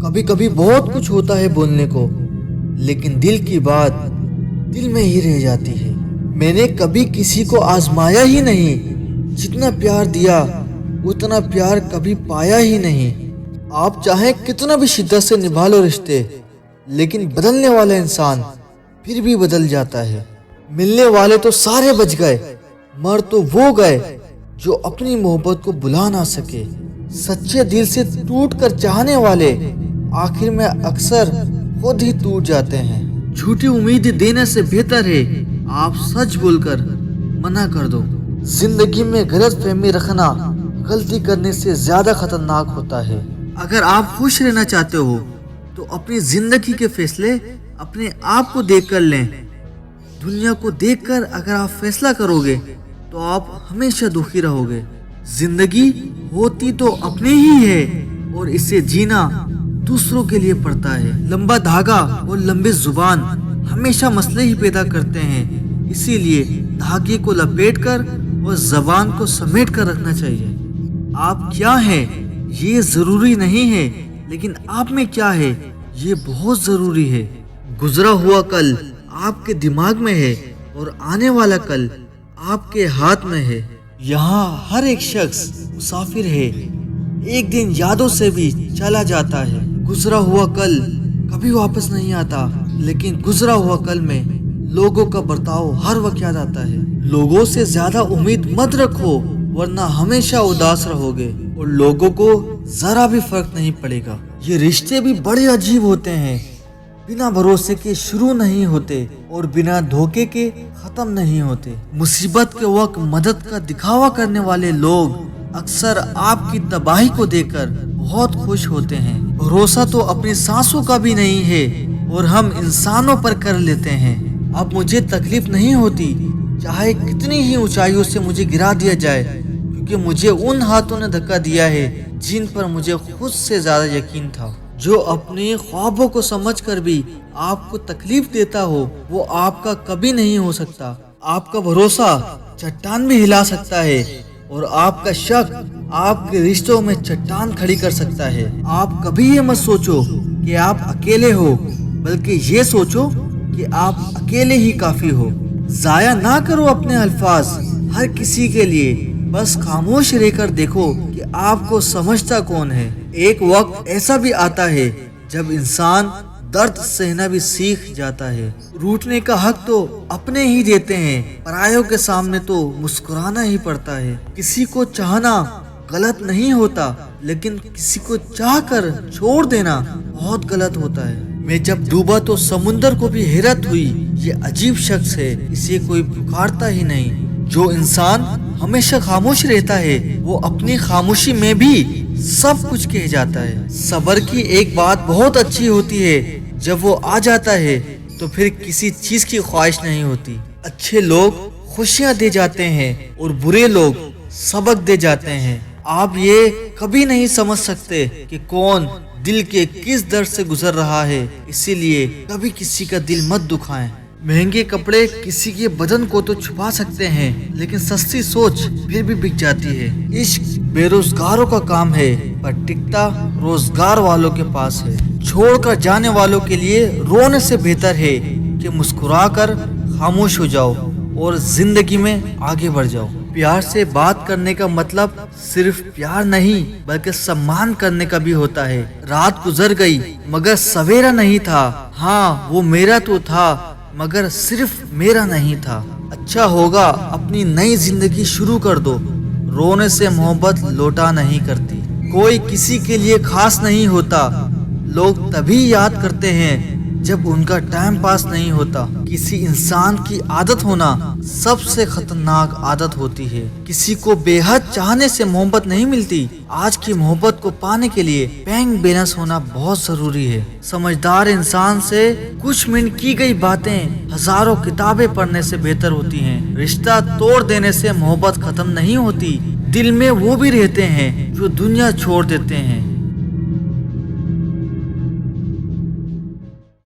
कभी कभी बहुत कुछ होता है बोलने को, लेकिन दिल की बात दिल में ही रह जाती है। मैंने कभी किसी को आजमाया ही नहीं, जितना प्यार दिया उतना प्यार कभी पाया ही नहीं। आप चाहे कितना भी शिद्दत से निभा लो रिश्ते, लेकिन बदलने वाला इंसान फिर भी बदल जाता है। मिलने वाले तो सारे बच गए, मर तो वो गए जो अपनी मोहब्बत को बुला ना सके। सच्चे दिल से टूट कर चाहने वाले आखिर में अक्सर खुद ही टूट जाते हैं। झूठी उम्मीद देने से बेहतर है आप सच बोलकर मना कर दो। जिंदगी में गलत फहमी रखना गलती करने से ज्यादा खतरनाक होता है। अगर आप खुश रहना चाहते हो तो अपनी जिंदगी के फैसले अपने आप को देख कर लें। दुनिया को देखकर अगर आप फैसला करोगे तो आप हमेशा दुखी रहोगे। जिंदगी होती तो अपनी ही है और इसे जीना दूसरों के लिए पड़ता है। लंबा धागा और लंबी जुबान हमेशा मसले ही पैदा करते हैं, इसीलिए धागे को लपेट कर और जबान को समेट कर रखना चाहिए। आप क्या हैं ये जरूरी नहीं है, लेकिन आप में क्या है ये बहुत जरूरी है। गुजरा हुआ कल आपके दिमाग में है और आने वाला कल आपके हाथ में है। यहाँ हर एक शख्स मुसाफिर है, एक दिन यादों से भी चला जाता है। गुजरा हुआ कल कभी वापस नहीं आता, लेकिन गुजरा हुआ कल में लोगों का बर्ताव हर वक्त याद आता है। लोगों से ज्यादा उम्मीद मत रखो, वरना हमेशा उदास रहोगे और लोगों को जरा भी फर्क नहीं पड़ेगा। ये रिश्ते भी बड़े अजीब होते हैं, बिना भरोसे के शुरू नहीं होते और बिना धोखे के खत्म नहीं होते। मुसीबत के वक्त मदद का दिखावा करने वाले लोग अक्सर आपकी तबाही को देखकर बहुत खुश होते हैं। भरोसा तो अपनी सांसों का भी नहीं है और हम इंसानों पर कर लेते हैं। अब मुझे तकलीफ नहीं होती चाहे कितनी ही ऊंचाइयों से मुझे गिरा दिया जाए, क्योंकि मुझे उन हाथों ने धक्का दिया है जिन पर मुझे खुद से ज्यादा यकीन था। जो अपने ख्वाबों को समझकर भी आपको तकलीफ देता हो वो आपका कभी नहीं हो सकता। आपका भरोसा चट्टान भी हिला सकता है और आपका शक आपके रिश्तों में चट्टान खड़ी कर सकता है। आप कभी ये मत सोचो कि आप अकेले हो, बल्कि ये सोचो कि आप अकेले ही काफी हो। जाया ना करो अपने अल्फाज हर किसी के लिए, बस खामोश रहकर देखो कि आपको समझता कौन है। एक वक्त ऐसा भी आता है जब इंसान दर्द सहना भी सीख जाता है। रूठने का हक तो अपने ही देते हैं, परायों के सामने तो मुस्कुराना ही पड़ता है। किसी को चाहना गलत नहीं होता, लेकिन किसी को चाह कर छोड़ देना बहुत गलत होता है। मैं जब डूबा तो समुंदर को भी हैरत हुई, ये अजीब शख्स है, इसे कोई पुकारता ही नहीं। जो इंसान हमेशा खामोश रहता है वो अपनी खामोशी में भी सब कुछ कह जाता है। सब्र की एक बात बहुत अच्छी होती है, जब वो आ जाता है तो फिर किसी चीज की ख्वाहिश नहीं होती। अच्छे लोग खुशियां दे जाते हैं और बुरे लोग सबक दे जाते हैं। आप ये कभी नहीं समझ सकते कि कौन दिल के किस दर्द से गुजर रहा है, इसीलिए कभी किसी का दिल मत दुखाएं। महंगे कपड़े किसी के बदन को तो छुपा सकते हैं, लेकिन सस्ती सोच फिर भी बिक जाती है। इश्क बेरोजगारों का काम है, पर टिकता रोजगार वालों के पास है। छोड़कर जाने वालों के लिए रोने से बेहतर है कि मुस्कुराकर खामोश हो जाओ और जिंदगी में आगे बढ़ जाओ। प्यार से बात करने का मतलब सिर्फ प्यार नहीं, बल्कि सम्मान करने का भी होता है। रात गुजर गई मगर सवेरा नहीं था। हाँ, वो मेरा तो था मगर सिर्फ मेरा नहीं था। अच्छा होगा अपनी नई जिंदगी शुरू कर दो। रोने से मोहब्बत लौटा नहीं करती। कोई किसी के लिए खास नहीं होता। लोग तभी याद करते हैं जब उनका टाइम पास नहीं होता। किसी इंसान की आदत होना सबसे खतरनाक आदत होती है। किसी को बेहद चाहने से मोहब्बत नहीं मिलती। आज की मोहब्बत को पाने के लिए बैंक बैलेंस होना बहुत जरूरी है। समझदार इंसान से कुछ मिनट की गई बातें हजारों किताबें पढ़ने से बेहतर होती हैं। रिश्ता तोड़ देने से मोहब्बत खत्म नहीं होती। दिल में वो भी रहते हैं जो दुनिया छोड़ देते हैं।